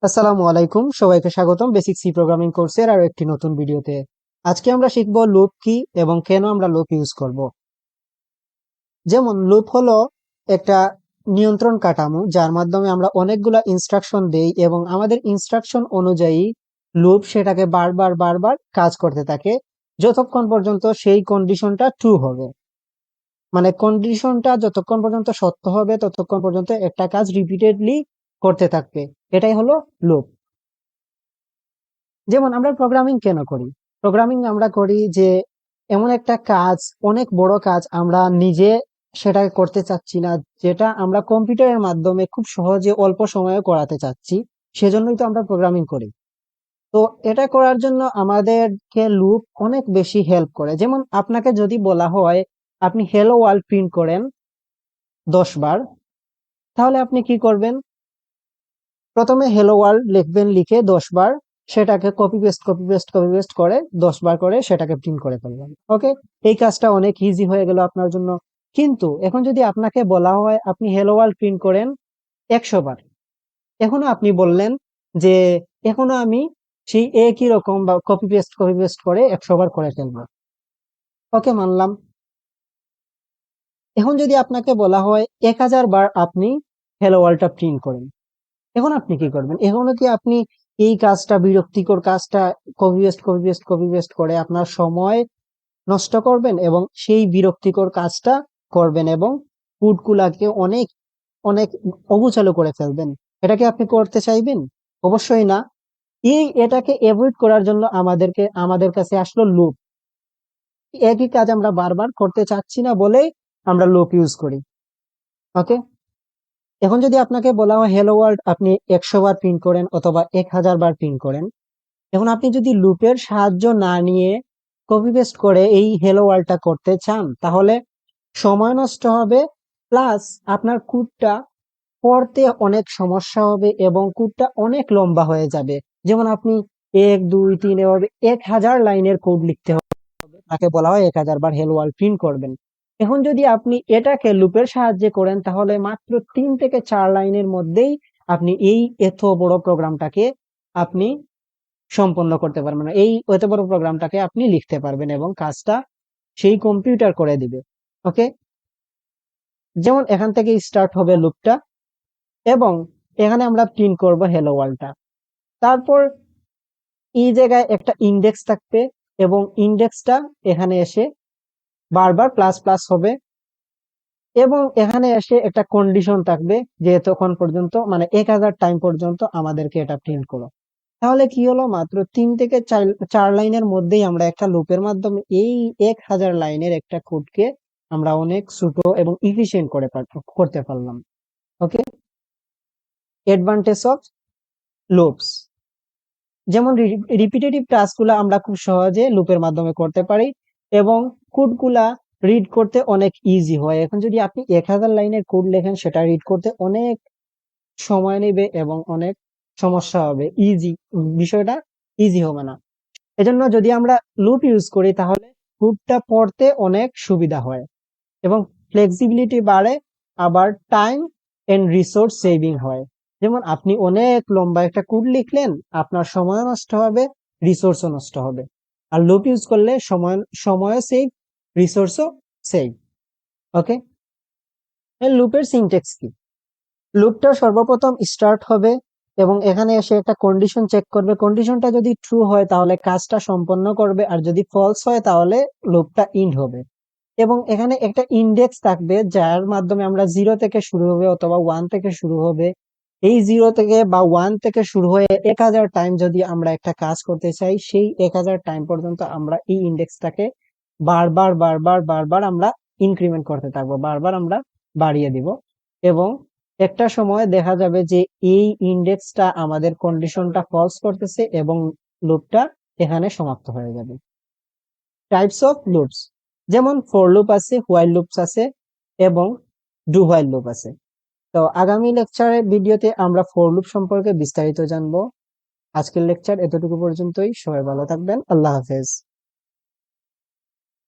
আসসালামু আলাইকুম, সবাইকে স্বাগতম বেসিক সি প্রোগ্রামিং কোর্সের আরো একটি নতুন ভিডিওতে। আজকে আমরা শিখব লুপ কি এবং কেন আমরা লুপ ইউজ করব। যেমন লুপ হলো একটা নিয়ন্ত্রণ কাঠামো যার মাধ্যমে আমরা অনেকগুলা ইনস্ট্রাকশন দেই এবং আমাদের ইনস্ট্রাকশন অনুযায়ী লুপ সেটাকে বারবার বারবার কাজ করতে থাকে যতক্ষণ পর্যন্ত সেই কন্ডিশনটা ট্রু হবে। মানে কন্ডিশনটা যতক্ষণ পর্যন্ত সত্য হবে ততক্ষণ পর্যন্ত একটা কাজ রিপিটেডলি করতে থাকবে। এটাই হলো লুপ। যেমন আমরা প্রোগ্রামিং কেন করি? প্রোগ্রামিং আমরা করি যে এমন একটা কাজ, অনেক বড় কাজ আমরা নিজে সেটা করতে চাচ্ছি না, যেটা আমরা কম্পিউটারের মাধ্যমে খুব সহজে অল্প সময়ে করাতে চাচ্ছি। সেজন্যই তো আমরা প্রোগ্রামিং করি। তো এটা করার জন্য আমাদেরকে লুপ অনেক বেশি হেল্প করে। যেমন আপনাকে যদি বলা হয় আপনি হ্যালো ওয়ার্ল্ড প্রিন্ট করেন 10 বার, তাহলে আপনি কি করবেন? প্রথমে হ্যালো ওয়ার্ল্ড লিখবেন, লিখে 10 বার সেটাকে copy paste copy paste copy paste করে 10 বার করে সেটাকে প্রিন্ট করে ফেলবেন। ওকে, এই কাজটা অনেক ইজি হয়ে গেল আপনার জন্য। কিন্তু এখন যদি আপনাকে বলা হয় আপনি হ্যালো ওয়ার্ল্ড প্রিন্ট করেন 100 বার, এখনো আপনি বললেন যে এখনো আমি সেই একই রকম বা কপি পেস্ট করে 100 বার করে ফেলবো। ওকে, মানলাম। এখন যদি আপনাকে বলা হয় 1000 বার আপনি হ্যালো ওয়ার্ল্ডটা প্রিন্ট করেন, এখন আপনি কি করবেন? এখনো কি আপনি এই কাজটা, বিরক্তিকর কাজটা কপি পেস্ট করে আপনার সময় নষ্ট করবেন এবং সেই বিরক্তিকর কাজটা করবেন এবং কোডগুলাকে অনেক অনেক অগোছালো করে ফেলবেন? এটা কি আপনি করতে চাইবেন? অবশ্যই না। এটাকে এভয়েড করার জন্য আমাদের কাছে আসলো লুপ। একই কাজ আমরা বারবার করতে চাচ্ছি না বলেই আমরা লুপ ইউজ করি। ওকে, এখন যদি আপনাকে বলা হয় হ্যালো ওয়ার্ল্ড আপনি 100 বার প্রিন্ট করেন অথবা 1000 বার প্রিন্ট করেন, এখন আপনি যদি লুপের সাহায্য না নিয়ে কপি পেস্ট করে এই হ্যালো ওয়ার্ল্ডটা করতে চান, তাহলে সময় নষ্ট হবে, প্লাস আপনার কোডটা পড়তে অনেক সমস্যা হবে এবং কোডটা অনেক লম্বা হয়ে যাবে। যেমন আপনি 1 2 3 এভাবে 1000 লাইনের কোড লিখতে হবে, তাকে বলা হয় 1000 বার হ্যালো ওয়ার্ল্ড প্রিন্ট করবেন। এখন যদি আপনি এটাকে লুপের সাহায্যে করেন, তাহলে মাত্র 3 থেকে 4 লাইনের মধ্যেই আপনি এই এত বড় প্রোগ্রামটাকে আপনি সম্পন্ন করতে পারবেন না। এই এত বড় প্রোগ্রামটাকে আপনি লিখতে পারবেন এবং কাজটা সেই কম্পিউটার করে দিবে। ওকে, যেমন এখান থেকে স্টার্ট হবে লুপটা এবং এখানে আমরা প্রিন্ট করব হ্যালো ওয়ার্ল্ডটা। তারপর এই জায়গায় একটা ইন্ডেক্স থাকবে এবং ইন্ডেক্সটা এখানে এসে বারবার প্লাস প্লাস হবে এবং এখানে এসে একটা কন্ডিশন থাকবে যে তখন পর্যন্ত, মানে 1000 টাইম পর্যন্ত আমাদেরকে এটা প্রিন্ট করো। তাহলে কি হলো? মাত্র 3 থেকে 4 লাইনের মধ্যেই আমরা একটা লুপের মাধ্যমে এই 1000 লাইনের একটা কোডকে আমরা অনেক ছোট এবং ইফিশিয়েন্ট করতে পারলাম। ওকে, অ্যাডভান্টেজ অফ লুপস। যেমন রিপিটেটিভ টাস্কগুলো আমরা খুব সহজে লুপের মাধ্যমে করতে পারি এবং কোডগুলা রিড করতে অনেক ইজি হয়। এখন যদি আপনি 1000 লাইনের কোড লেখেন, সেটা রিড করতে অনেক সময় নেবে এবং অনেক সমস্যা হবে, বিষয়টা ইজি হবে না। এজন্য যদি আমরা লুপ ইউজ করি তাহলে লুপটা পড়তে অনেক সুবিধা হয় এবং ফ্লেক্সিবিলিটি বাড়ে, আবার টাইম এন্ড রিসোর্স সেভিং হয়। যেমন আপনি অনেক লম্বা একটা কোড লিখলেন, আপনার সময় নষ্ট হবে, রিসোর্সও নষ্ট হবে। আর লুপ ইউজ করলে সময়ও সেভ, রিসোর্সও সেভ। ওকে, লুপের সিনট্যাক্স কি? লুপটা সর্বপ্রথম স্টার্ট হবে এবং এখানে এসে একটা কন্ডিশন চেক করবে। কন্ডিশনটা যদি ট্রু হয় তাহলে কাজটা সম্পন্ন করবে, আর যদি ফলস হয় তাহলে লুপটা ইন্ড হবে। এবং এখানে একটা ইন্ডেক্স থাকবে যার মাধ্যমে আমরা 0 থেকে শুরু হবে অথবা 1 থেকে শুরু হবে। এই 0 থেকে বা 1 থেকে শুরু হয়ে 1000 টাইম যদি আমরা একটা কাজ করতে চাই, সেই 1000 টাইম পর্যন্ত আমরা এই ইন্ডেক্সটাকে বারবার বারবার বারবার আমরা ইনক্রিমেন্ট করতে থাকবো, বারবার আমরা বাড়িয়ে দিব এবং একটা সময় দেখা যাবে যে এই ইন্ডেক্সটা আমাদের কন্ডিশনটা ফলস করতেছে এবং লুপটা এখানে সমাপ্ত হয়ে যাবে। টাইপস অফ লুপস, যেমন ফর লুপ আছে, হোয়াইল লুপস আছে এবং ডু হোয়াইল লুপ আছে। তো আগামী ভিডিওতে আমরা ফর লুপ সম্পর্কে বিস্তারিত জানবো। আজকের লেকচার এতটুকু পর্যন্তই। সবাই ভালো থাকবেন। আল্লাহ হাফেজ।